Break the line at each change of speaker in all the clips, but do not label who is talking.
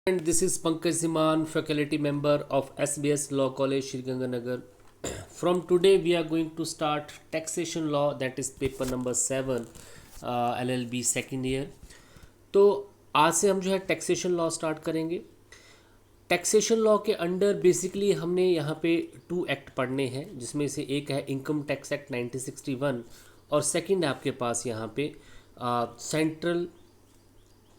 And this is Pankaj Ziman, faculty member of SBS Law College, Sriganganagar. From today, we are going to start taxation law, that is paper number 7, LLB second year. तो आज से हम जो है taxation law start करेंगे. Taxation law के under basically हमने यहाँ पे 2 एक्ट पढ़ने हैं, जिसमें से एक है इनकम टैक्स एक्ट 1961 और सेकंड है आपके पास यहाँ पे central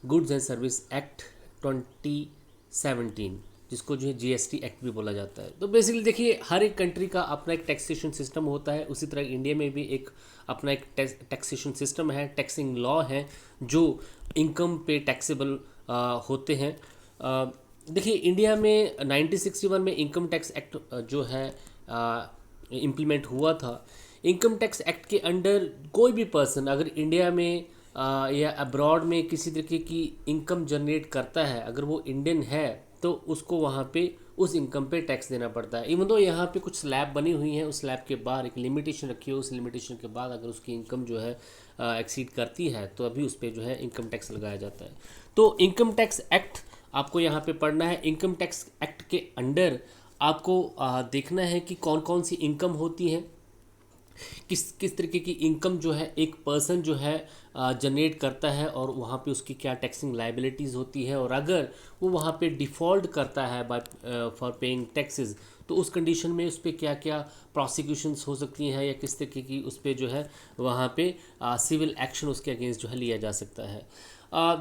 goods and service act 2017, जिसको जो है जीएसटी एक्ट भी बोला जाता है. तो बेसिकली देखिए, हर एक कंट्री का अपना एक टैक्सेशन सिस्टम होता है. उसी तरह इंडिया में भी एक अपना एक टैक्सेशन सिस्टम है, टैक्सिंग लॉ है जो इनकम पे टैक्सेबल होते हैं. देखिए, इंडिया में 1961 में इनकम टैक्स एक्ट जो है इम्प्लीमेंट हुआ था. इनकम टैक्स एक्ट के अंडर कोई भी पर्सन अगर इंडिया में या अब्रॉड में किसी तरीके की इनकम जनरेट करता है, अगर वो इंडियन है तो उसको वहाँ पे उस इनकम पे टैक्स देना पड़ता है. इवन दो यहाँ पे कुछ स्लैब बनी हुई है, उस स्लैब के बाहर एक लिमिटेशन रखी है, उस लिमिटेशन के बाद अगर उसकी इनकम जो है एक्सीड करती है तो अभी उस पर जो है इनकम टैक्स लगाया जाता है. तो इनकम टैक्स एक्ट आपको यहाँ पे पढ़ना है. इनकम टैक्स एक्ट के अंडर आपको देखना है कि कौन कौन सी इनकम होती है, किस किस तरीके की इनकम जो है एक पर्सन जो है जनरेट करता है और वहाँ पे उसकी क्या टैक्सिंग लाइबिलिटीज़ होती है, और अगर वो वहाँ पे डिफ़ॉल्ट करता है बाय फॉर पेइंग टैक्सेस तो उस कंडीशन में उस पर क्या क्या प्रोसिक्यूशंस हो सकती हैं या किस तरीके की उस पर जो है वहाँ पे सिविल एक्शन उसके अगेंस्ट जो है लिया जा सकता है.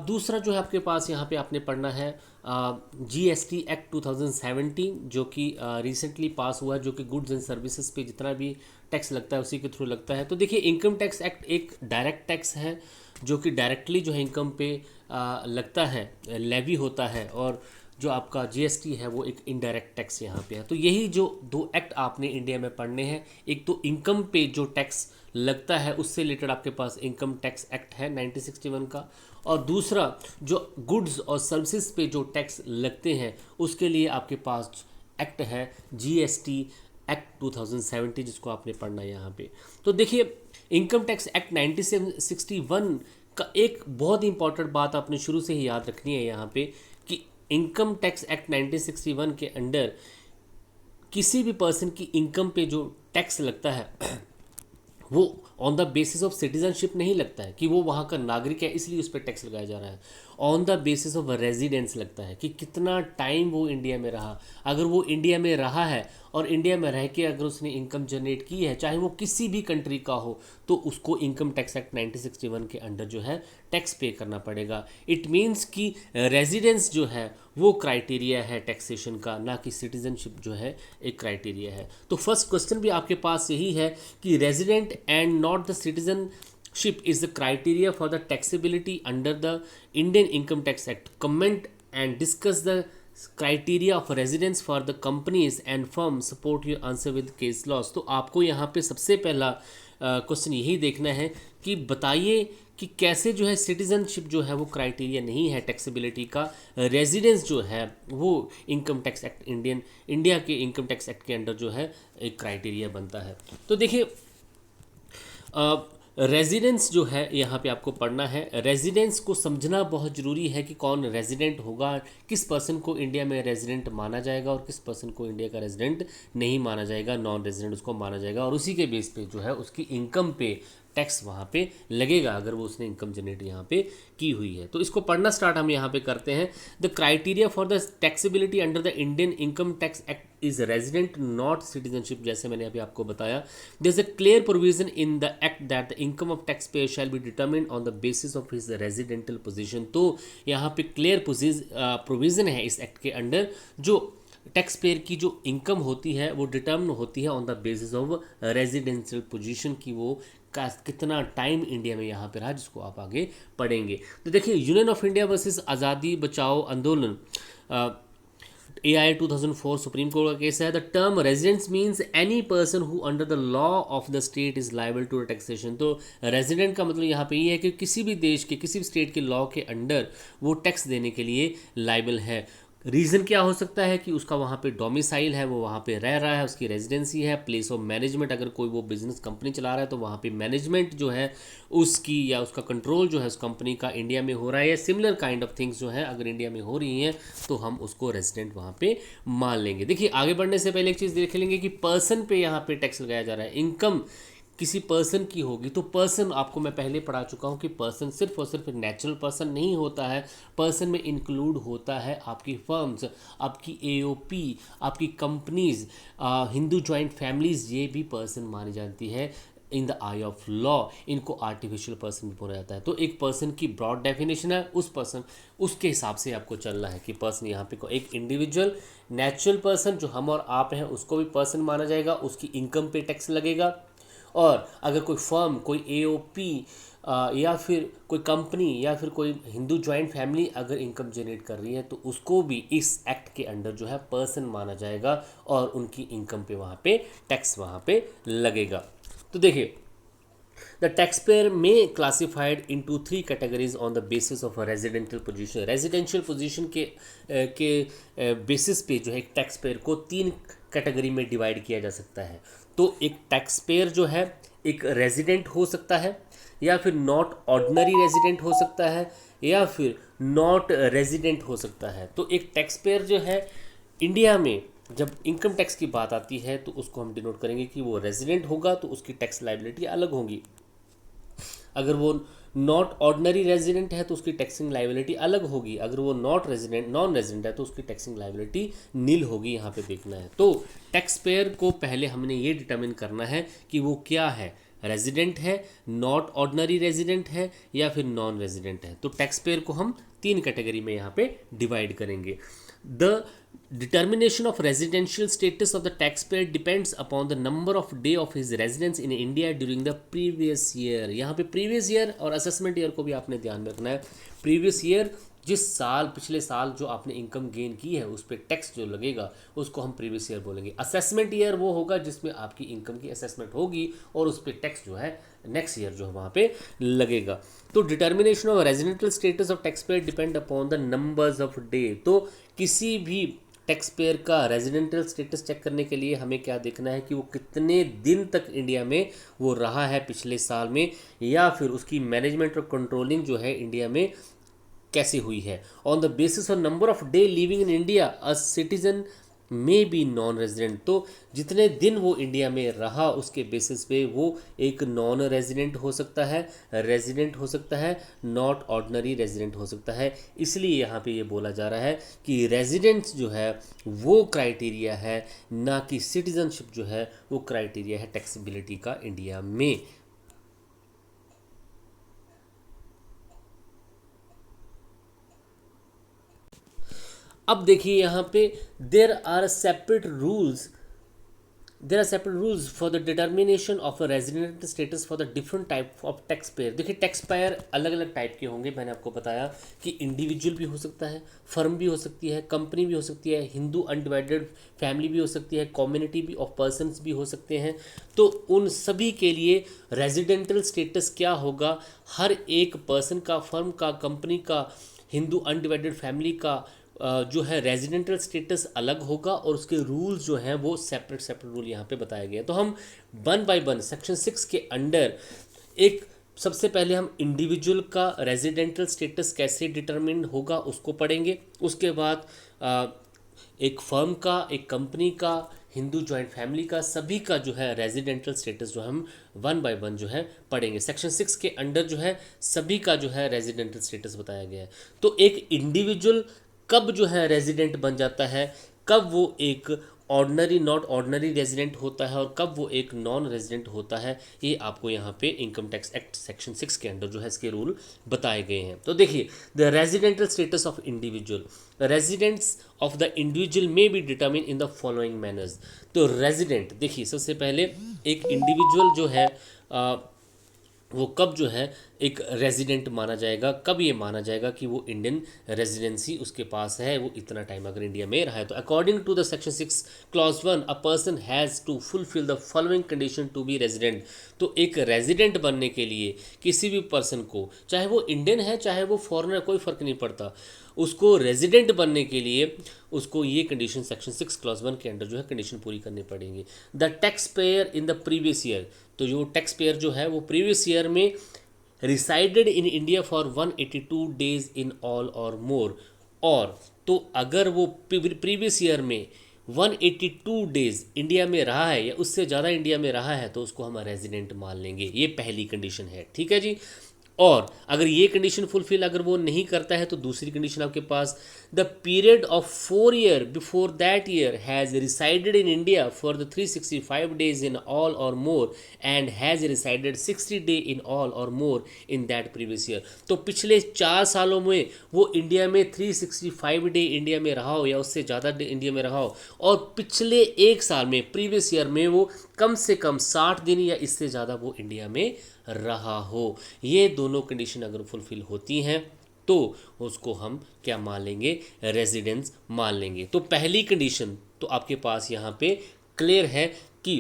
दूसरा जो है आपके पास यहाँ पे आपने पढ़ना है जीएसटी एक्ट 2017, जो कि रिसेंटली पास हुआ है, जो कि गुड्स एंड सर्विसेज पे जितना भी टैक्स लगता है उसी के थ्रू लगता है. तो देखिए, इनकम टैक्स एक्ट एक डायरेक्ट टैक्स है जो कि डायरेक्टली जो है इनकम पे लगता है, लेवी होता है, और जो आपका जीएसटी है वो एक इनडायरेक्ट टैक्स यहाँ पे है. तो यही जो 2 एक्ट आपने इंडिया में पढ़ने हैं, एक तो इनकम पे जो टैक्स लगता है उससे रिलेटेड आपके पास इनकम टैक्स एक्ट है 1961 का, और दूसरा जो गुड्स और सर्विसेज पे जो टैक्स लगते हैं उसके लिए आपके पास एक्ट है जीएसटी एक्ट 2070, जिसको आपने पढ़ना है यहाँ पे. तो देखिए, इनकम टैक्स एक्ट 1961 का एक बहुत इंपॉर्टेंट बात आपने शुरू से ही याद रखनी है यहाँ पे कि इनकम टैक्स एक्ट 1961 के अंडर किसी भी पर्सन की इनकम पे जो टैक्स लगता है वो on the basis of citizenship नहीं लगता है कि वो वहाँ का नागरिक है इसलिए उस पर टैक्स लगाया जा रहा है. On the basis of residence लगता है कि कितना टाइम वो इंडिया में रहा. अगर वो इंडिया में रहा है और इंडिया में रह के अगर उसने इनकम जनरेट की है, चाहे वो किसी भी कंट्री का हो, तो उसको इनकम टैक्स एक्ट 1961 के अंडर जो है टैक्स पे करना पड़ेगा. इट मीन्स कि रेजिडेंस जो है वो क्राइटेरिया है टैक्सेशन का, ना कि सिटीजनशिप जो है एक क्राइटेरिया है. तो फर्स्ट क्वेश्चन भी आपके पास यही है कि resident and not the citizenship is the criteria for the taxability under the Indian Income Tax Act. Comment and discuss the criteria of residence for the companies and firms. Support your answer with case laws. तो आपको यहाँ पे सबसे पहला question यही देखना है कि बताइए कि कैसे जो है सिटीजनशिप जो है वो क्राइटेरिया नहीं है टैक्सेबिलिटी का, रेजिडेंस जो है वो इनकम टैक्स एक्ट इंडिया के इनकम टैक्स एक्ट के अंडर जो है एक क्राइटेरिया बनता है. तो देखिए, रेजिडेंस जो है यहाँ पे आपको पढ़ना है. रेजिडेंस को समझना बहुत ज़रूरी है कि कौन रेजिडेंट होगा, किस पर्सन को इंडिया में रेजिडेंट माना जाएगा और किस पर्सन को इंडिया का रेजिडेंट नहीं माना जाएगा, नॉन रेजिडेंट उसको माना जाएगा, और उसी के बेस पे जो है उसकी इनकम पे टैक्स वहाँ पे लगेगा अगर वो उसने इनकम जनरेट यहाँ पे की हुई है. तो इसको पढ़ना स्टार्ट हम यहाँ पे करते हैं. The criteria for the taxability under the Indian income tax act is resident not citizenship. जैसे मैंने अभी आपको बताया, there is a clear provision in the act that the income of tax payer shall be determined on the basis of his residential position. तो यहाँ पे clear provision है इस एक्ट के अंडर, जो टैक्स पेयर की जो इनकम होती है वो डिटर्मिन होती है on the basis of residential position, की वो का कितना टाइम इंडिया में यहाँ पे रहा, जिसको आप आगे पढ़ेंगे. तो देखिए, यूनियन ऑफ इंडिया वर्सेस आज़ादी बचाओ आंदोलन, AI 2004 सुप्रीम कोर्ट का केस है. The term residents means any person who under the law of the state is liable to taxation. तो रेजिडेंट का मतलब यहाँ पे ये है कि किसी भी देश के किसी भी स्टेट के लॉ के अंडर वो टैक्स देने के लिए लाइबल है. रीज़न क्या हो सकता है कि उसका वहाँ पे डोमिसाइल है, वो वहाँ पे रह रहा है, उसकी रेजिडेंसी है। प्लेस ऑफ मैनेजमेंट, अगर कोई वो बिजनेस कंपनी चला रहा है तो वहाँ पे मैनेजमेंट जो है उसकी या उसका कंट्रोल जो है उस कंपनी का इंडिया में हो रहा है, या सिमिलर काइंड ऑफ थिंग्स जो है अगर इंडिया में हो रही हैं तो हम उसको रेजिडेंट वहाँ पे मान लेंगे। देखिए आगे बढ़ने से पहले एक चीज़ देख लेंगे कि पर्सन पे यहाँ पे टैक्स लगाया जा रहा है। इनकम किसी पर्सन की होगी तो पर्सन, आपको मैं पहले पढ़ा चुका हूँ कि पर्सन सिर्फ और सिर्फ नेचुरल पर्सन नहीं होता है। पर्सन में इंक्लूड होता है आपकी फर्म्स, आपकी एओपी, आपकी कंपनीज, हिंदू जॉइंट फैमिलीज, ये भी पर्सन मानी जाती है इन द आई ऑफ लॉ। इनको आर्टिफिशियल पर्सन भी बोला जाता है। तो एक पर्सन की ब्रॉड डेफिनेशन है, उस पर्सन उसके हिसाब से आपको चलना है कि पर्सन यहाँ पे को एक इंडिविजुअल नेचुरल पर्सन जो हम और आप हैं उसको भी पर्सन माना जाएगा, उसकी इनकम पे टैक्स लगेगा। और अगर कोई फर्म, कोई एओपी या फिर कोई कंपनी या फिर कोई हिंदू जॉइंट फैमिली अगर इनकम जनरेट कर रही है तो उसको भी इस एक्ट के अंडर जो है पर्सन माना जाएगा और उनकी इनकम पे वहाँ पे टैक्स वहाँ पे लगेगा। तो देखिए, द टैक्सपेयर में classified into 3 categories on the basis of residential position. Residential position के बेसिस पे जो है एक टैक्सपेयर को 3 कैटेगरी में डिवाइड किया जा सकता है। तो एक टैक्सपेयर जो है एक रेजिडेंट हो सकता है, या फिर नॉट ऑर्डिनरी रेजिडेंट हो सकता है, या फिर नॉट रेजिडेंट हो सकता है। तो एक टैक्सपेयर जो है इंडिया में जब इनकम टैक्स की बात आती है तो उसको हम डिनोट करेंगे कि वो रेजिडेंट होगा तो उसकी टैक्स लाइबिलिटी अलग होगी। अगर वो नॉट ऑर्डिनरी रेजिडेंट है तो उसकी टैक्सिंग लाइबिलिटी अलग होगी। अगर वो नॉन रेजिडेंट है तो उसकी टैक्सिंग लाइबिलिटी नील होगी। यहाँ पे देखना है तो टैक्स पेयर को पहले हमने ये डिटरमिन करना है कि वो क्या है, रेजिडेंट है, नॉट ऑर्डिनरी रेजिडेंट है, या फिर नॉन रेजिडेंट है। तो टैक्स पेयर को हम 3 कैटेगरी में यहाँ पे डिवाइड करेंगे। The determination of residential status of the taxpayer depends upon the number of day of his residence in India during the previous year। यहाँ पे previous year और assessment year को भी आपने ध्यान में रखना है। previous year जिस साल, पिछले साल जो आपने इनकम गेन की है उस पर टैक्स जो लगेगा उसको हम प्रीवियस ईयर बोलेंगे। असेसमेंट ईयर वो होगा जिसमें आपकी इनकम की असेसमेंट होगी और उस पर टैक्स जो है नेक्स्ट ईयर जो है वहाँ पे लगेगा। तो determination of residential status of tax pair depend upon the numbers of day. तो किसी भी टैक्स पेयर का रेजिडेंशियल स्टेटस चेक करने के लिए हमें क्या देखना है कि वो कितने दिन तक इंडिया में वो रहा है पिछले साल में, या फिर उसकी मैनेजमेंट और कंट्रोलिंग जो है इंडिया में कैसी हुई है। On the basis of number of day living in India a citizen में बी नॉन रेजिडेंट। तो जितने दिन वो इंडिया में रहा उसके बेसिस पे वो एक नॉन रेजिडेंट हो सकता है, रेजिडेंट हो सकता है, नॉट ऑर्डिनरी रेजिडेंट हो सकता है। इसलिए यहाँ पे ये बोला जा रहा है कि रेजिडेंट्स जो है वो क्राइटेरिया है, ना कि सिटीजनशिप जो है वो क्राइटेरिया है टैक्सेबिलिटी का इंडिया में। अब देखिए यहाँ पे there are separate rules for the determination of a resident status for the different type of tax payer. देखिए टैक्स पेयर अलग अलग टाइप के होंगे। मैंने आपको बताया कि इंडिविजुअल भी हो सकता है, फर्म भी हो सकती है, कंपनी भी हो सकती है, हिंदू अनडिवाइडेड फैमिली भी हो सकती है, कम्युनिटी भी ऑफ पर्सन्स भी हो सकते हैं। तो उन सभी के लिए रेजिडेंटल स्टेटस क्या होगा, हर एक पर्सन का, फर्म का, कंपनी का, हिंदू अनडिवाइडेड फैमिली का जो है रेजिडेंटल स्टेटस अलग होगा और उसके रूल्स जो हैं वो सेपरेट रूल यहाँ पे बताए गए हैं। तो हम 1 बाय 1 सेक्शन 6 के अंडर एक सबसे पहले हम इंडिविजुअल का रेजिडेंटल स्टेटस कैसे डिटरमिन होगा उसको पढ़ेंगे। उसके बाद एक फर्म का, एक कंपनी का, हिंदू जॉइंट फैमिली का, सभी का जो है रेजिडेंटल स्टेटस जो हम 1 बाय 1 जो है पढ़ेंगे। सेक्शन 6 के अंडर जो है सभी का जो है रेजिडेंटल स्टेटस बताया गया है। तो एक इंडिविजुअल कब जो है रेजिडेंट बन जाता है, कब वो एक ऑर्डिनरी, नॉट ऑर्डिनरी रेजिडेंट होता है और कब वो एक नॉन रेजिडेंट होता है, ये आपको यहाँ पे इनकम टैक्स एक्ट सेक्शन 6 के अंडर जो है इसके रूल बताए गए हैं। तो देखिए, the residential status of individual, residents of the individual may be determine in the following manners. तो रेजिडेंट देखिए, सबसे पहले एक इंडिविजुअल जो है वो कब जो है एक रेजिडेंट माना जाएगा, कब ये माना जाएगा कि वो इंडियन रेजिडेंसी उसके पास है, वो इतना टाइम अगर इंडिया में रहा है। तो according to the section 6 clause 1 a person has to fulfil the following condition to be resident. तो एक रेजिडेंट बनने के लिए किसी भी पर्सन को, चाहे वो इंडियन है चाहे वो फॉरेनर, कोई फ़र्क नहीं पड़ता, उसको रेजिडेंट बनने के लिए उसको ये कंडीशन सेक्शन 6 क्लॉज 1 के अंडर जो है कंडीशन पूरी करनी पड़ेंगी। The tax payer in the previous year, तो जो टैक्स पेयर जो है वो प्रीवियस ईयर में resided in India for 182 days in all or मोर, और तो अगर वो प्रीवियस ईयर में 182 डेज इंडिया में रहा है या उससे ज़्यादा इंडिया में रहा है तो उसको हम रेजिडेंट मान लेंगे। ये पहली कंडीशन है, ठीक है जी। और अगर ये कंडीशन फुलफिल अगर वो नहीं करता है तो दूसरी कंडीशन आपके पास, the period of 4 year before that year has resided in India for the 365 days in all or more and has resided 60 day in all or more in that previous year. तो पिछले 4 सालों में वो India में 365 day India में रहा हो या उससे ज़्यादा डे इंडिया में रहा हो, और पिछले 1 साल में प्रीवियस ईयर में वो कम से कम 60 दिन या इससे ज़्यादा वो इंडिया में रहा हो। ये दोनों कंडीशन अगर फुलफिल होती हैं तो उसको हम क्या मान लेंगे, रेजिडेंस मान लेंगे। तो पहली कंडीशन तो आपके पास यहाँ पे क्लियर है कि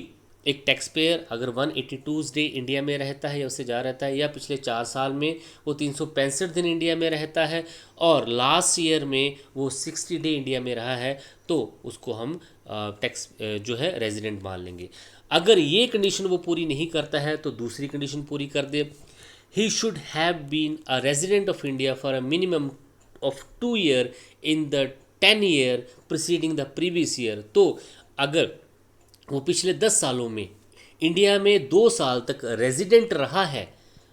एक टैक्स पेयर अगर 182 डे इंडिया में रहता है या उससे ज़्यादा रहता है, या पिछले 4 साल में वो 365 दिन इंडिया में रहता है और लास्ट ईयर में वो 60 डे इंडिया में रहा है, तो उसको हम टैक्स जो है रेजिडेंट मान लेंगे। अगर ये कंडीशन वो पूरी नहीं करता है तो दूसरी कंडीशन पूरी कर दे, he should have been a resident of India for a minimum of 2 year in the 10 year preceding the previous year. तो अगर वो पिछले 10 सालों में इंडिया में 2 साल तक रेजिडेंट रहा है,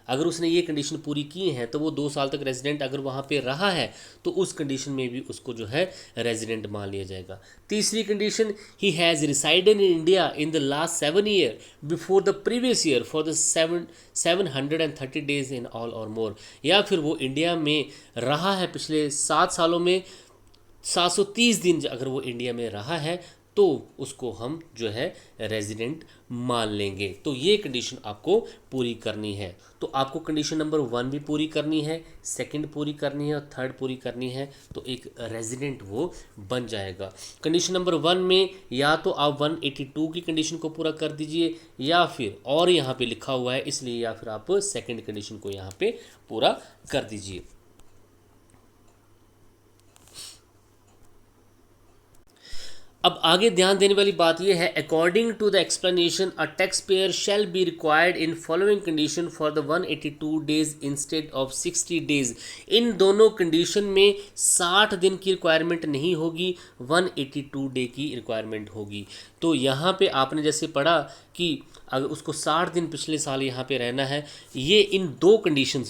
अगर उसने ये कंडीशन पूरी की है तो वो 2 साल तक रेजिडेंट अगर वहाँ पे रहा है तो उस कंडीशन में भी उसको जो है रेजिडेंट मान लिया जाएगा। तीसरी condition, he has resided in India in the last 7 year before the previous year for the 730 days in all or मोर, या फिर वो इंडिया में रहा है पिछले 7 सालों में 730 दिन अगर वो इंडिया में रहा है तो उसको हम जो है रेजिडेंट मान लेंगे। तो ये कंडीशन आपको पूरी करनी है। तो आपको कंडीशन नंबर 1 भी पूरी करनी है, सेकंड पूरी करनी है और थर्ड पूरी करनी है, तो एक रेजिडेंट वो बन जाएगा। कंडीशन नंबर 1 में या तो आप 182 की कंडीशन को पूरा कर दीजिए, या फिर और यहाँ पे लिखा हुआ है इसलिए या फिर आप सेकंड कंडीशन को यहाँ पे पूरा कर दीजिए। अब आगे ध्यान देने वाली बात यह है, according to the explanation a tax payer shall be required in following condition for the 182 days instead of 60 days. इन दोनों कंडीशन में 60 दिन की रिक्वायरमेंट नहीं होगी, 182 डे की रिक्वायरमेंट होगी। तो यहाँ पे आपने जैसे पढ़ा कि अगर उसको 60 दिन पिछले साल यहाँ पे रहना है, ये इन दो कंडीशन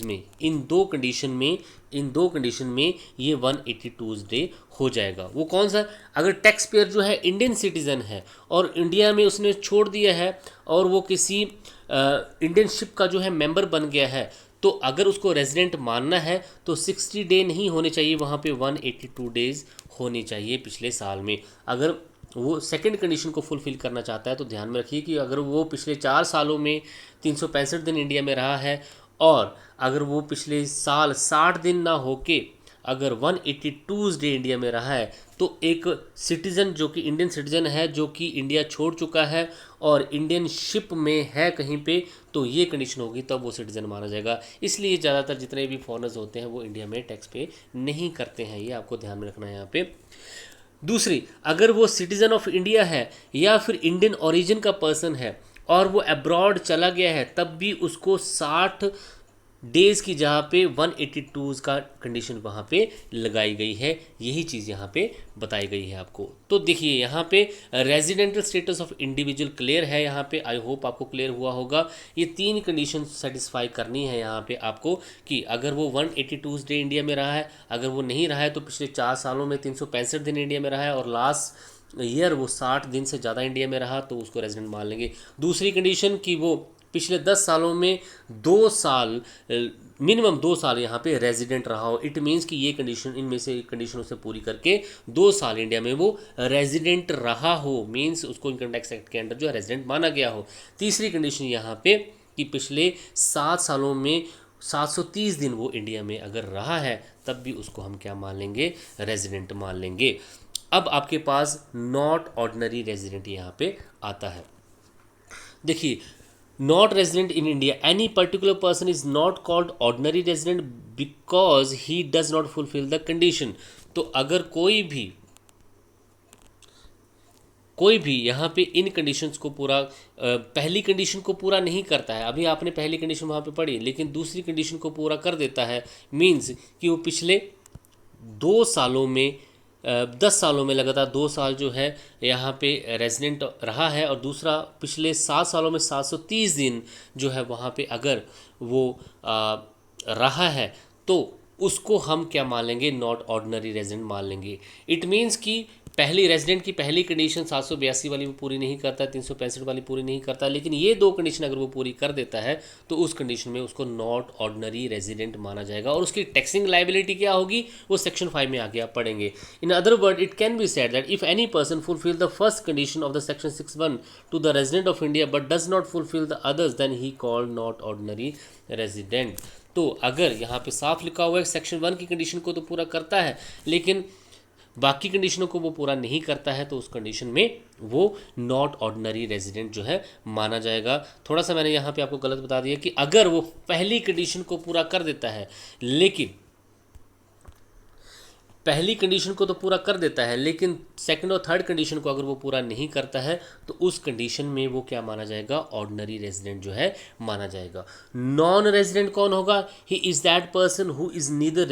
में ये 182 डे हो जाएगा। वो कौन सा, अगर टैक्स पेयर जो है इंडियन सिटीज़न है और इंडिया में उसने छोड़ दिया है और वो किसी इंडियन शिप का जो है मेंबर बन गया है, तो अगर उसको रेजिडेंट मानना है तो 60 डे नहीं होने चाहिए, वहाँ पे 182 डेज होने चाहिए पिछले साल में। अगर वो सेकंड कंडीशन को फुलफिल करना चाहता है तो ध्यान में रखिए कि अगर वो पिछले 4 सालों में 365 दिन इंडिया में रहा है और अगर वो पिछले साल 60 दिन ना होके अगर 182 डे इंडिया में रहा है, तो एक सिटीज़न जो कि इंडियन सिटीज़न है, जो कि इंडिया छोड़ चुका है और इंडियन शिप में है कहीं पे, तो ये कंडीशन होगी तब वो सिटीज़न माना जाएगा। इसलिए ज़्यादातर जितने भी फॉरेनर्स होते हैं वो इंडिया में टैक्स पे नहीं करते हैं, ये आपको ध्यान में रखना है यहाँ पे। दूसरी, अगर वो सिटीज़न ऑफ इंडिया है या फिर इंडियन ओरिजिन का पर्सन है और वो अब्रॉड चला गया है, तब भी उसको 60 डेज़ की जहाँ पे 182 का कंडीशन वहाँ पे लगाई गई है। यही चीज़ यहाँ पे बताई गई है आपको। तो देखिए यहाँ पे residential status of individual clear है, यहाँ पे आई होप आपको क्लियर हुआ होगा। ये 3 कंडीशन सेटिस्फाई करनी है यहाँ पे आपको कि अगर वो 182 डे इंडिया में रहा है, अगर वो नहीं रहा है तो पिछले 4 सालों में 365 दिन इंडिया में रहा है और लास्ट ईयर वो 60 दिन से ज़्यादा इंडिया में रहा तो उसको रेजिडेंट मान लेंगे। दूसरी कंडीशन कि वो पिछले 10 सालों में 2 साल मिनिमम 2 साल यहाँ पे रेजिडेंट रहा हो। इट मीन्स कि ये कंडीशन, इनमें से कंडीशनों से पूरी करके 2 साल इंडिया में वो रेजिडेंट रहा हो, मीन्स उसको इनकम टैक्स एक्ट के अंडर जो है रेजिडेंट माना गया हो। तीसरी कंडीशन यहाँ पे कि पिछले 7 सालों में 730 दिन वो इंडिया में अगर रहा है, तब भी उसको हम क्या मान लेंगे, रेजिडेंट मान लेंगे। अब आपके पास नॉट ऑर्डिनरी रेजिडेंट यहाँ पे आता है। देखिए, not resident in India, any particular person is not called ordinary resident because he does not fulfil the condition. तो अगर कोई भी यहाँ पे इन कंडीशंस को पूरा पहली कंडीशन को पूरा नहीं करता है, अभी आपने पहली कंडीशन वहाँ पे पढ़ी, लेकिन दूसरी कंडीशन को पूरा कर देता है, मीन्स कि वो पिछले 2 सालों में 10 सालों में लगातार 2 साल जो है यहाँ पे रेजिडेंट रहा है, और दूसरा पिछले 7 सालों में 730 दिन जो है वहाँ पे अगर वो रहा है, तो उसको हम क्या मान लेंगे, नॉट ऑर्डिनरी रेजिडेंट मान लेंगे। इट मीन्स कि पहली रेजिडेंट की पहली कंडीशन 782 वाली वो पूरी नहीं करता, 365 वाली पूरी नहीं करता, लेकिन ये 2 कंडीशन अगर वो पूरी कर देता है तो उस कंडीशन में उसको नॉट ऑर्डिनरी रेजिडेंट माना जाएगा। और उसकी टैक्सिंग लाइबिलिटी क्या होगी, वो सेक्शन 5 में आगे आप पढ़ेंगे। In other word, it can be said that if any person fulfil the first condition of the section 6(1) to the resident of India but does not fulfil the others, then he called not ordinary resident. तो अगर यहाँ पे साफ लिखा हुआ है section 1 की condition को तो पूरा करता है, लेकिन बाकी कंडीशनों को वो पूरा नहीं करता है, तो उस कंडीशन में वो नॉट ऑर्डिनरी रेजिडेंट जो है माना जाएगा। थोड़ा सा मैंने यहाँ पे आपको गलत बता दिया कि अगर वो पहली कंडीशन को पूरा कर देता है, लेकिन पहली कंडीशन को तो पूरा कर देता है, लेकिन सेकंड और थर्ड कंडीशन को अगर वो पूरा नहीं करता है, तो उस कंडीशन में वो क्या माना जाएगा, ऑर्डिनरी रेजिडेंट जो है माना जाएगा। नॉन रेजिडेंट कौन होगा, he is that person who is neither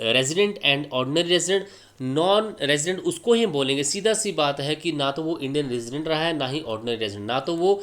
resident and ordinary resident. Non resident उसको ही बोलेंगे, सीधा सी बात है कि ना तो वो इंडियन रेजिडेंट रहा है, ना ही ऑर्डिनरी रेजिडेंट, ना तो वो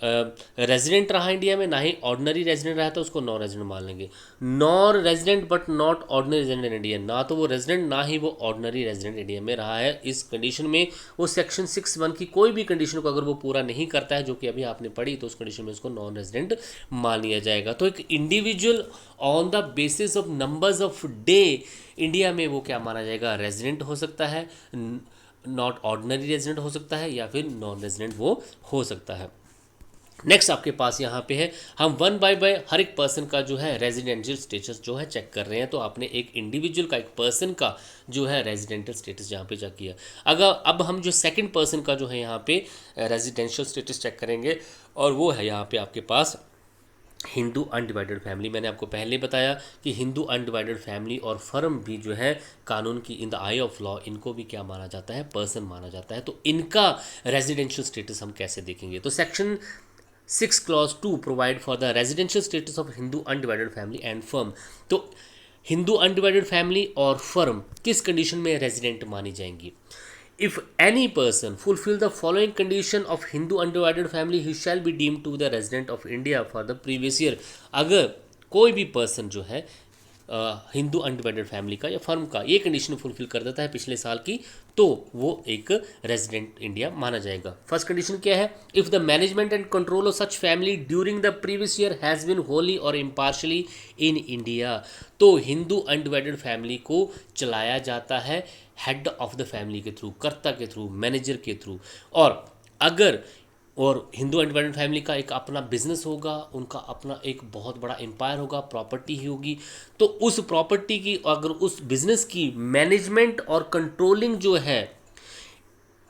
रेजिडेंट रहा इंडिया में, ना ही ऑर्डिनरी रेजिडेंट रहा, तो उसको नॉन रेजिडेंट मान लेंगे। Non resident but not ordinary resident in India, ना तो वो रेजिडेंट ना ही वो ऑर्डिनरी रेजिडेंट इंडिया में रहा है। इस कंडीशन में वो सेक्शन 6(1) की कोई भी कंडीशन को अगर वो पूरा नहीं करता है, जो कि अभी आपने पढ़ी, तो उस कंडीशन में उसको नॉन रेजिडेंट मान लिया जाएगा। तो एक individual on the basis of numbers of day India में वो क्या माना जाएगा, रेजिडेंट हो सकता है, नॉट ऑर्डिनरी रेजिडेंट हो सकता है, या फिर नॉन रेजिडेंट वो हो सकता है। नेक्स्ट आपके पास यहाँ पे है, हम 1 बाय हर एक पर्सन का जो है रेजिडेंशियल स्टेटस जो है चेक कर रहे हैं। तो आपने एक इंडिविजुअल का, एक पर्सन का जो है रेजिडेंशियल स्टेटस यहाँ पे चेक किया। अगर अब हम जो सेकंड पर्सन का जो है यहाँ पे रेजिडेंशियल स्टेटस चेक करेंगे, और वो है यहाँ पे आपके पास हिंदू अनडिवाइडेड फैमिली। मैंने आपको पहले बताया कि हिंदू अनडिवाइडेड फैमिली और फर्म भी जो है कानून की इन द आई ऑफ लॉ, इनको भी क्या माना जाता है, पर्सन माना जाता है। तो इनका रेजिडेंशियल स्टेटस हम कैसे देखेंगे, तो section 6 clause 2 provide for the residential status of Hindu undivided family and firm। तो हिंदू अनडिवाइडेड फैमिली और फर्म किस कंडीशन में रेजिडेंट मानी जाएंगी। If any person fulfil the following condition of Hindu undivided family, he shall be deemed to the resident of India for the previous year. अगर कोई भी person जो है हिंदू अनडिवाइडेड फैमिली का या फर्म का ये कंडीशन फुलफिल कर देता है पिछले साल की, तो वो एक रेजिडेंट इंडिया माना जाएगा। फर्स्ट कंडीशन क्या है, if the management and control of such family during the previous year has been wholly और इम्पार्शली इन इंडिया। तो हिंदू अनडिवाइडेड फैमिली को चलाया जाता है हेड ऑफ द फैमिली के थ्रू, कर्ता के थ्रू, मैनेजर के थ्रू। और हिंदू अनडिवाइडेड फैमिली का एक अपना बिजनेस होगा, उनका अपना एक बहुत बड़ा एम्पायर होगा, प्रॉपर्टी ही होगी। तो उस प्रॉपर्टी की, अगर उस बिजनेस की मैनेजमेंट और कंट्रोलिंग जो है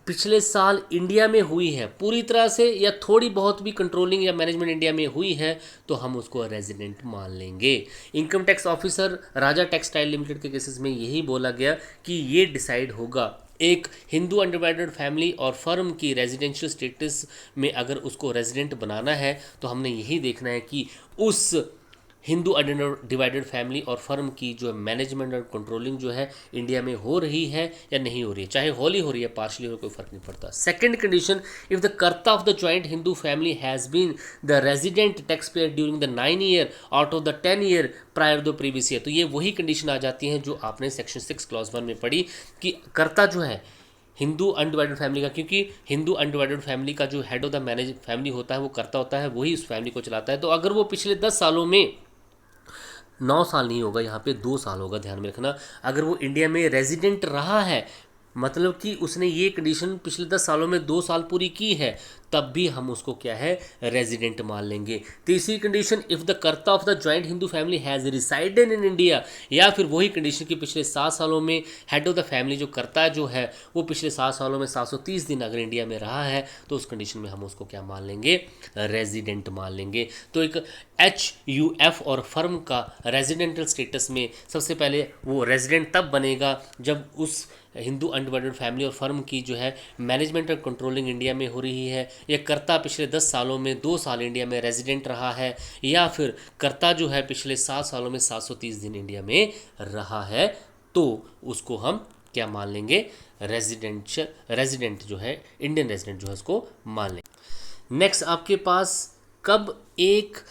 पिछले साल इंडिया में हुई है पूरी तरह से, या थोड़ी बहुत भी कंट्रोलिंग या मैनेजमेंट इंडिया में हुई है, तो हम उसको रेजिडेंट मान लेंगे। इनकम टैक्स ऑफिसर राजा टेक्सटाइल लिमिटेड के केसेस में यही बोला गया कि ये डिसाइड होगा, एक हिंदू अनडिवाइडेड फैमिली और फर्म की रेजिडेंशियल स्टेटस में अगर उसको रेजिडेंट बनाना है, तो हमने यही देखना है कि उस हिंदू अनडिवाइडेड फैमिली और फर्म की जो मैनेजमेंट और कंट्रोलिंग जो है इंडिया में हो रही है या नहीं हो रही है, चाहे होली हो रही है, पार्शली हो, कोई फर्क नहीं पड़ता। Second condition, if the karta of the joint Hindu family has been the resident tax payer during the 9 year out of the 10 year prior the previous year. तो ये वही कंडीशन आ जाती हैं जो आपने सेक्शन 6 clause 1 में पढ़ी कि कर्ता जो है हिंदू अनडिवाइडेड फैमिली का, क्योंकि हिंदू अनडिवाइडेड फैमिली का जो head of the manage family होता है वो कर्ता होता है, वही उस फैमिली को चलाता है। तो अगर वो पिछले 10 सालों में, 9 साल नहीं होगा यहाँ पे, 2 साल होगा, ध्यान में रखना, अगर वो इंडिया में रेजिडेंट रहा है, मतलब कि उसने ये कंडीशन पिछले 10 सालों में 2 साल पूरी की है, तब भी हम उसको क्या है, रेजिडेंट मान लेंगे। तीसरी condition, if the karta of the joint Hindu family has resided in India, या फिर वही कंडीशन कि पिछले 7 सालों में हेड ऑफ द फैमिली जो कर्ता जो है वो पिछले 7 सालों में 730 दिन अगर इंडिया में रहा है, तो उस कंडीशन में हम उसको क्या मान लेंगे, रेजिडेंट मान लेंगे। तो एक HUF और फर्म का रेजिडेंटल स्टेटस में सबसे पहले वो रेजिडेंट तब बनेगा जब उस हिंदू अनडिवाइडेड फैमिली और फर्म की जो है मैनेजमेंट और कंट्रोलिंग इंडिया में हो रही है, या कर्ता पिछले 10 सालों में 2 साल इंडिया में रेजिडेंट रहा है, या फिर कर्ता जो है पिछले 7 सालों में 730 दिन इंडिया में रहा है, तो उसको हम क्या मान लेंगे, रेजिडेंट जो है, इंडियन रेजिडेंट जो है उसको मान लेंगे। नेक्स्ट आपके पास कब एक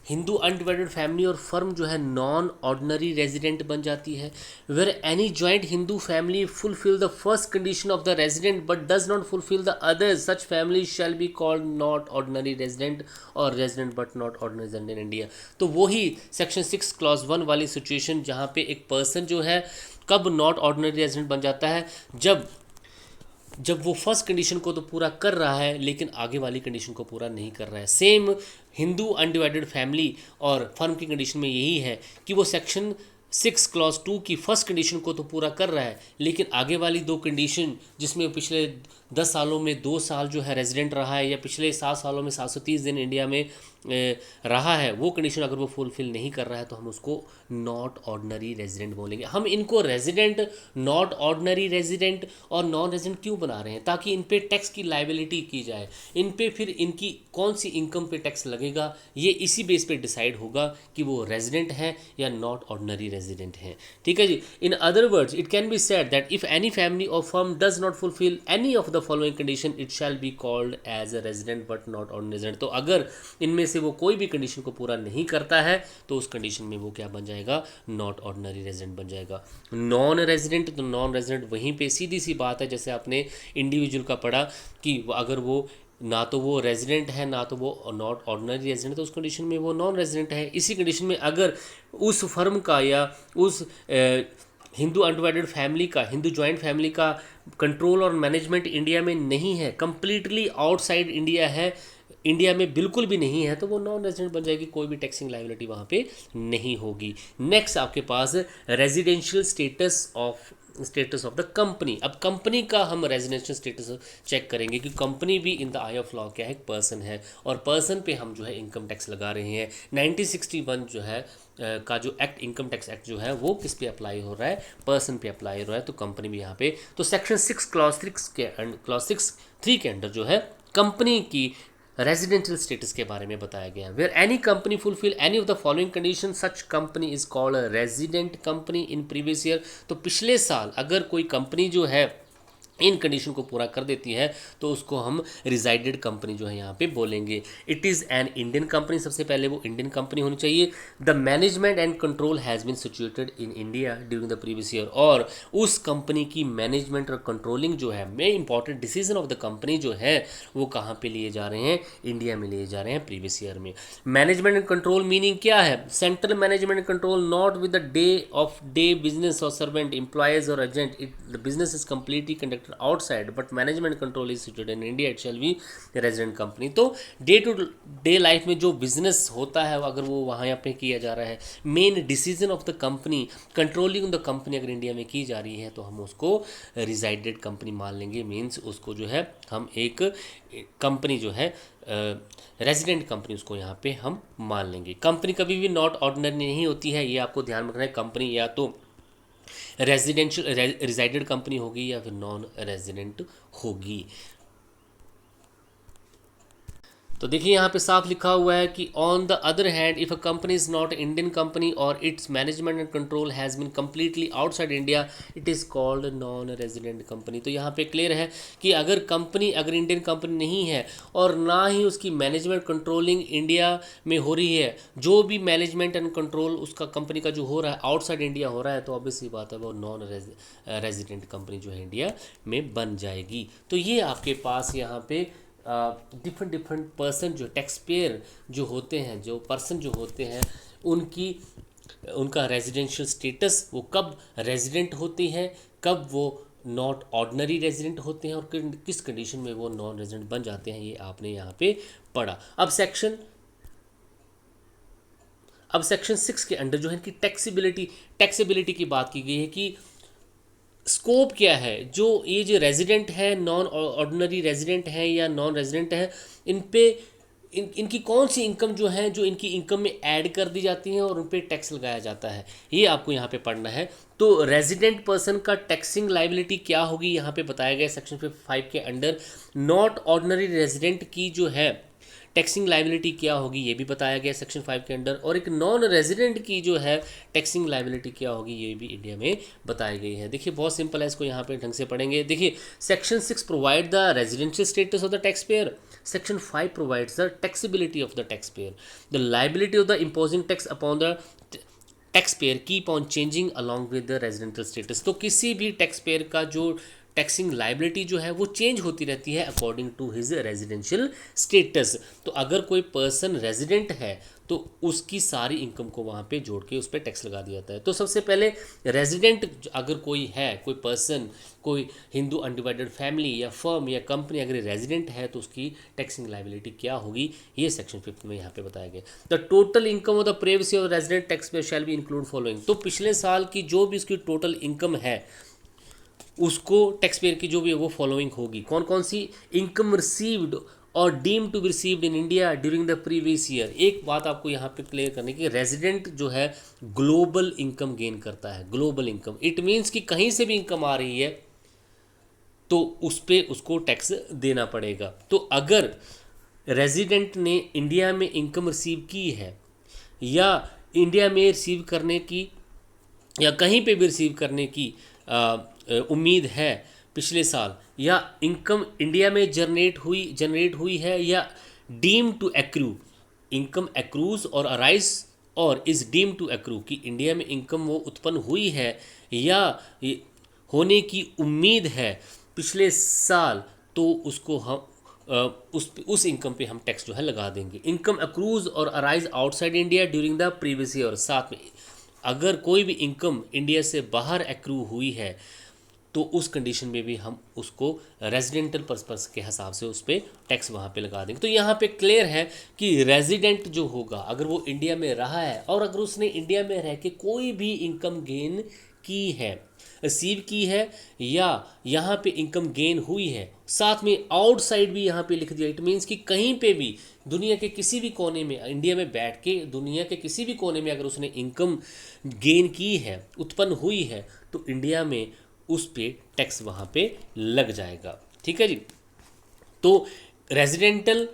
हिंदू अनडिवाइडेड फैमिली और फर्म जो है नॉन ऑर्डिनरी रेजिडेंट बन जाती है, where any joint Hindu family fulfil the first condition of the resident but does not fulfil the others, such family shall be called not ordinary resident or resident but not ordinary resident in India. तो वही section 6 clause 1 वाली situation जहाँ पे एक person जो है कब not ordinary resident बन जाता है, जब वो फर्स्ट कंडीशन को तो पूरा कर रहा है लेकिन आगे वाली कंडीशन को पूरा नहीं कर रहा है। सेम हिंदू अनडिवाइडेड फैमिली और फर्म की कंडीशन में यही है कि वो सेक्शन 6 क्लॉज 2 की फर्स्ट कंडीशन को तो पूरा कर रहा है, लेकिन आगे वाली 2 कंडीशन जिसमें पिछले 10 सालों में 2 साल जो है रेजिडेंट रहा है, या पिछले 7 सालों में 730 दिन इंडिया में रहा है, वो कंडीशन अगर वो फुलफिल नहीं कर रहा है तो हम उसको नॉट ऑर्डिनरी रेजिडेंट बोलेंगे। हम इनको रेजिडेंट, नॉट ऑर्डिनरी रेजिडेंट और नॉन रेजिडेंट क्यों बना रहे हैं, ताकि इन पे टैक्स की लायबिलिटी की जाए, इन पे फिर इनकी कौन सी इनकम पे टैक्स लगेगा, ये इसी बेस पे डिसाइड होगा कि वो रेजिडेंट हैं या नॉट ऑर्डिनरी रेजिडेंट हैं। ठीक है जी। In other words it can be said that if any family और firm does not fulfil any of the following condition it shall be called as a resident but not ordinary resident. तो अगर इनमें से वो कोई भी condition को पूरा नहीं करता है तो उस कंडीशन में वो क्या बन जाएगा, नॉट ऑर्डिनरी रेजिडेंट बन जाएगा। नॉन रेजिडेंट, तो नॉन रेजिडेंट वहीं पे सीधी सी बात है, जैसे आपने इंडिविजुअल का पढ़ा कि अगर वो ना तो वो रेजिडेंट है ना तो वो नॉट ऑर्डिनरी रेजिडेंट, तो उस कंडीशन में वो नॉन रेजिडेंट है। इसी कंडीशन में अगर उस फर्म का या उस हिंदू अनडिवाइडेड फैमिली का, हिंदू जॉइंट फैमिली का कंट्रोल और मैनेजमेंट इंडिया में नहीं है, कंप्लीटली आउटसाइड इंडिया है, इंडिया में बिल्कुल भी नहीं है, तो वो नॉन रेजिडेंट बन जाएगी, कोई भी टैक्सिंग लायबिलिटी वहाँ पे नहीं होगी। नेक्स्ट आपके पास residential status of the company. अब कंपनी का हम रेजिडेंशियल स्टेटस चेक करेंगे कि कंपनी भी in the eye of law क्या है, एक पर्सन है, और पर्सन पे हम जो है इनकम टैक्स लगा रहे हैं। 1961 जो है का जो एक्ट, इनकम टैक्स एक्ट जो है वो किस पे अप्लाई हो रहा है, पर्सन पे अप्लाई हो रहा है, तो कंपनी भी यहाँ पे, तो सेक्शन 6 क्लॉज 6(3) के अंडर जो है कंपनी की रेजिडेंशियल स्टेटस के बारे में बताया गया है। Where any company fulfil any of the following condition such company is called a resident company in previous year. तो पिछले साल अगर कोई कंपनी जो है इन कंडीशन को पूरा कर देती है तो उसको हम रिजाइडेड कंपनी जो है यहाँ पे बोलेंगे। It is an Indian company, सबसे पहले वो इंडियन कंपनी होनी चाहिए। The management and control has been situated in India during the previous year, और उस कंपनी की मैनेजमेंट और कंट्रोलिंग जो है, main important decision of the company जो है वो कहाँ पे लिए जा रहे हैं, इंडिया में लिए जा रहे हैं प्रीवियस ईयर में। मैनेजमेंट एंड कंट्रोल मीनिंग क्या है, central management and control not with the day business और सर्वेंट एम्प्लॉयज और agent, the business is completely conducted outside but management control is situated in India, it shall be resident company। तो day to day life में जो business होता है अगर वो वहाँ यहाँ पे किया जा रहा है, main decision of the company, controlling the company अगर इंडिया में की जा रही है तो हम उसको रिजाइडेड कंपनी मान लेंगे। मीन्स उसको जो है हम एक कंपनी जो है रेजिडेंट कंपनी उसको यहाँ पे हम मान लेंगे। कंपनी कभी भी नॉट ऑर्डिनरी नहीं होती है, ये आपको ध्यान रखना है। कंपनी या तो रिजाइडेड कंपनी होगी या फिर नॉन रेजिडेंट होगी। तो देखिए यहाँ पे साफ लिखा हुआ है कि on the other hand if a company is not Indian company or its management and control has been completely outside India it is called non resident company. तो यहाँ पे क्लियर है कि अगर कंपनी अगर इंडियन कंपनी नहीं है और ना ही उसकी मैनेजमेंट कंट्रोलिंग इंडिया में हो रही है, जो भी मैनेजमेंट एंड कंट्रोल उसका कंपनी का जो हो रहा है आउटसाइड इंडिया हो रहा है, तो ऑब्वियसली बात है वो नॉन रेजिडेंट कंपनी जो है इंडिया में बन जाएगी। तो ये आपके पास यहाँ पे डिफरेंट पर्सन जो टैक्स पेयर जो होते हैं, जो पर्सन जो होते हैं उनका रेजिडेंशियल स्टेटस, वो कब रेजिडेंट होती हैं, कब वो नॉट ऑर्डिनरी रेजिडेंट होते हैं और किस कंडीशन में वो नॉन रेजिडेंट बन जाते हैं, ये आपने यहाँ पे पढ़ा। अब सेक्शन 6 के अंडर जो है कि टैक्सेबिलिटी की बात की गई है कि स्कोप क्या है, जो ये जो रेजिडेंट है, नॉन ऑर्डिनरी रेजिडेंट है या नॉन रेजिडेंट है, इन पे इनकी कौन सी इनकम जो है जो इनकी इनकम में ऐड कर दी जाती है और उन पे टैक्स लगाया जाता है, ये आपको यहाँ पे पढ़ना है। तो रेजिडेंट पर्सन का टैक्सिंग लाइबिलिटी क्या होगी यहाँ पे बताया गया सेक्शन 5 के अंडर। नॉट ऑर्डिनरी रेजिडेंट की जो है टैक्सिंग लाइबिलिटी क्या होगी ये भी बताया गया सेक्शन 5 के अंडर, और एक नॉन रेजिडेंट की जो है टैक्सिंग लाइबिलिटी क्या होगी ये भी इंडिया में बताई गई है। देखिए बहुत सिंपल है, इसको यहाँ पे ढंग से पढ़ेंगे। देखिए section 6 provide the residential status of the tax payer, section 5 provides the taxability of the tax payer, the liability of the imposing tax upon the tax payer keep on changing along with the residential status. तो किसी भी tax payer का जो taxing liability जो है वो change होती रहती है according to his residential status. तो अगर कोई पर्सन रेजिडेंट है तो उसकी सारी इनकम को वहाँ पे जोड़ के उस पर टैक्स लगा दिया जाता है। तो सबसे पहले रेजिडेंट अगर कोई है, कोई पर्सन, कोई हिंदू अनडिवाइडेड फैमिली या फर्म या कंपनी अगर रेजिडेंट है तो उसकी टैक्सिंग लाइबिलिटी क्या होगी, ये सेक्शन 5 में यहाँ पे बताया गया। The total income of the previous year resident tax payer shall be include following. तो पिछले साल की जो भी उसकी टोटल इनकम है उसको टैक्स पेयर की जो भी है वो फॉलोइंग होगी। कौन कौन सी? इनकम रिसीव्ड और deem to be received in India during the previous year. एक बात आपको यहाँ पे क्लियर करने की, रेजिडेंट जो है ग्लोबल इनकम गेन करता है। ग्लोबल इनकम इट मीन्स कि कहीं से भी इनकम आ रही है तो उस पर उसको टैक्स देना पड़ेगा। तो अगर रेजिडेंट ने इंडिया में इनकम रिसीव की है या इंडिया में रिसीव करने की या कहीं पे भी रिसीव करने की उम्मीद है पिछले साल, या इनकम इंडिया में जनरेट हुई है या deem to accrue, income accrues और अराइज और इज डीम टू एक्रू कि इंडिया में इनकम वो उत्पन्न हुई है या होने की उम्मीद है पिछले साल, तो उसको हम उस इनकम पे हम टैक्स जो है लगा देंगे। इनकम एक्रूज और arise outside India during the previous year, साथ में अगर कोई भी इनकम इंडिया से बाहर एक्रू हुई है तो उस कंडीशन में भी हम उसको रेजिडेंटल पर्पस के हिसाब से उस पर टैक्स वहाँ पे लगा देंगे। तो यहाँ पे क्लियर है कि रेजिडेंट जो होगा अगर वो इंडिया में रहा है और अगर उसने इंडिया में रह के कोई भी इनकम गेन की है, रिसीव की है या यहाँ पे इनकम गेन हुई है, साथ में आउटसाइड भी यहाँ पे लिख दिया, इट मीन्स कि कहीं पे भी दुनिया के किसी भी कोने में, इंडिया में बैठ के दुनिया के किसी भी कोने में अगर उसने इनकम गेन की है, उत्पन्न हुई है, तो इंडिया में उस पे टैक्स वहाँ पे लग जाएगा। ठीक है जी। तो रेजिडेंटल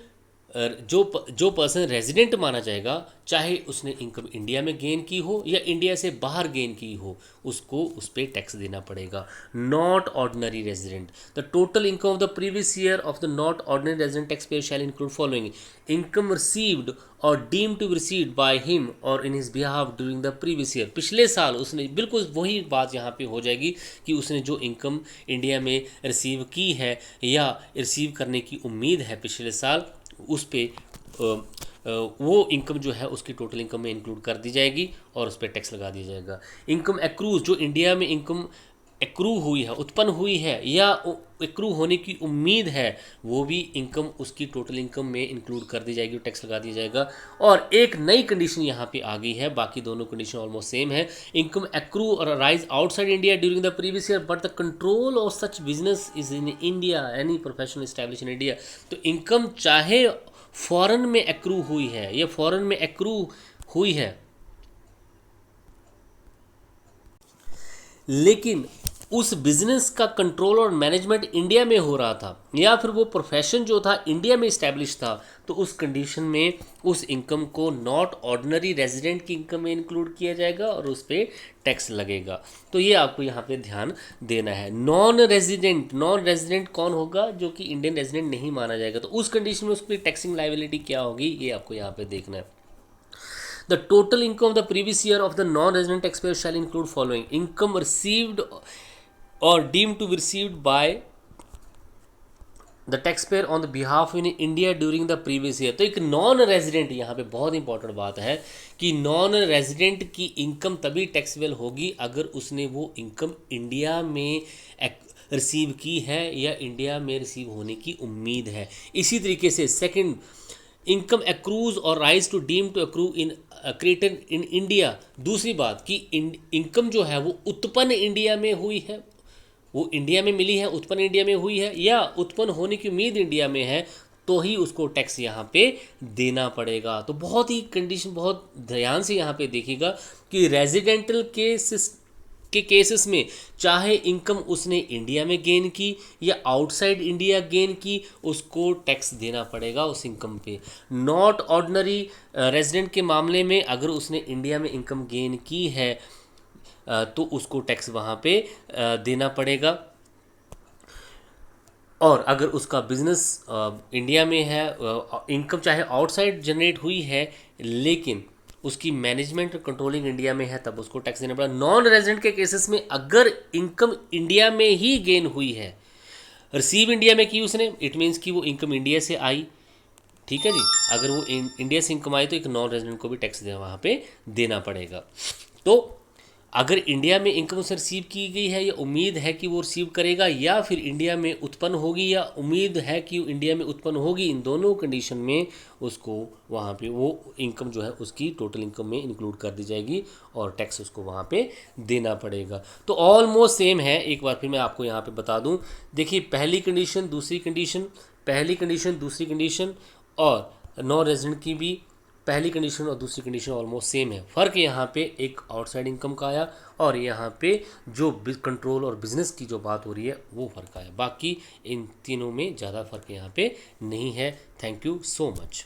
जो पर्सन रेजिडेंट माना जाएगा, चाहे उसने इनकम इंडिया में गेन की हो या इंडिया से बाहर गेन की हो, उसको उस पर टैक्स देना पड़ेगा। Not ordinary resident, the total income of the previous year of the not ordinary resident tax payer shall include following: income received और deem to be received by him or in his behalf during the previous year. पिछले साल उसने, बिल्कुल वही बात यहाँ पे हो जाएगी कि उसने जो इनकम इंडिया में रिसीव की है या रिसीव करने की उम्मीद है पिछले साल, उस पे वो इनकम जो है उसकी टोटल इनकम में इंक्लूड कर दी जाएगी और उस पर टैक्स लगा दिया जाएगा। इनकम एक्रूज, जो इंडिया में इनकम एक्रू हुई है, उत्पन्न हुई है या एक्रू होने की उम्मीद है, वो भी इनकम उसकी टोटल इनकम में इंक्लूड कर दी जाएगी और टैक्स लगा दिया जाएगा। और एक नई कंडीशन यहाँ पे आ गई है, बाकी दोनों कंडीशन ऑलमोस्ट सेम है। इनकम एक्रू और rise outside India during the previous year but the control of such business is in India any professional establish in India. तो इनकम चाहे फॉरेन में एक्रू हुई है या फॉरेन में एक्रू हुई है, लेकिन उस बिजनेस का कंट्रोल और मैनेजमेंट इंडिया में हो रहा था या फिर वो प्रोफेशन जो था इंडिया में इस्टेब्लिश था, तो उस कंडीशन में उस इनकम को नॉट ऑर्डिनरी रेजिडेंट की इनकम में इंक्लूड किया जाएगा और उस पर टैक्स लगेगा। तो ये आपको यहाँ पे ध्यान देना है। नॉन रेजिडेंट कौन होगा? जो कि इंडियन रेजिडेंट नहीं माना जाएगा, तो उस कंडीशन में उसकी टैक्सिंग लायबिलिटी क्या होगी, ये आपको यहाँ पे देखना है। The total income of the previous year of the non-resident taxpayer shall include following: income received or deemed to be received by the taxpayer on the behalf in India during the previous year। तो एक non resident, यहाँ पे बहुत important बात है कि non resident की income तभी टैक्सेबल होगी अगर उसने वो इनकम इंडिया में रिसीव की है या इंडिया में रिसीव होने की उम्मीद है। इसी तरीके से सेकंड, इनकम एक्रूज और arise to deem to accrue in created in India. दूसरी बात कि इनकम जो है वो उत्पन्न इंडिया में हुई है, वो इंडिया में मिली है, उत्पन्न इंडिया में हुई है, या उत्पन्न होने की उम्मीद इंडिया में है, तो ही उसको टैक्स यहाँ पे देना पड़ेगा। तो बहुत ही कंडीशन बहुत ध्यान से यहाँ पे देखिएगा कि रेजिडेंटल के केसेस में चाहे इनकम उसने इंडिया में गेन की या आउटसाइड इंडिया गेन की, उसको टैक्स देना पड़ेगा उस इनकम पे। नॉट ऑर्डिनरी रेजिडेंट के मामले में अगर उसने इंडिया में इनकम गेन की है तो उसको टैक्स वहाँ पे देना पड़ेगा। और अगर उसका बिजनेस इंडिया में है, इनकम चाहे आउटसाइड जनरेट हुई है लेकिन उसकी मैनेजमेंट और कंट्रोलिंग इंडिया में है, तब उसको टैक्स देना पड़ा। नॉन रेजिडेंट के केसेस में अगर इनकम इंडिया में ही गेन हुई है, रिसीव इंडिया में की उसने, इट मीन्स कि वो इनकम इंडिया से आई, ठीक है जी। अगर वो इंडिया से इनकम आई तो एक नॉन रेजिडेंट को भी टैक्स वहाँ पे देना पड़ेगा। तो अगर इंडिया में इनकम उसे रिसीव की गई है या उम्मीद है कि वो रिसीव करेगा, या फिर इंडिया में उत्पन्न होगी या उम्मीद है कि इंडिया में उत्पन्न होगी, इन दोनों कंडीशन में उसको वहाँ पे वो इनकम जो है उसकी टोटल इनकम में इंक्लूड कर दी जाएगी और टैक्स उसको वहाँ पे देना पड़ेगा। तो ऑलमोस्ट सेम है। एक बार फिर मैं आपको यहाँ पे बता दूँ, देखिए पहली कंडीशन दूसरी कंडीशन, पहली कंडीशन दूसरी कंडीशन और नॉन रेजिडेंट की भी पहली कंडीशन और दूसरी कंडीशन ऑलमोस्ट सेम है। फ़र्क यहाँ पे एक आउटसाइड इनकम का आया और यहाँ पे जो कंट्रोल और बिजनेस की जो बात हो रही है वो फ़र्क आया। बाकी इन तीनों में ज़्यादा फ़र्क यहाँ पे नहीं है। Thank you so much.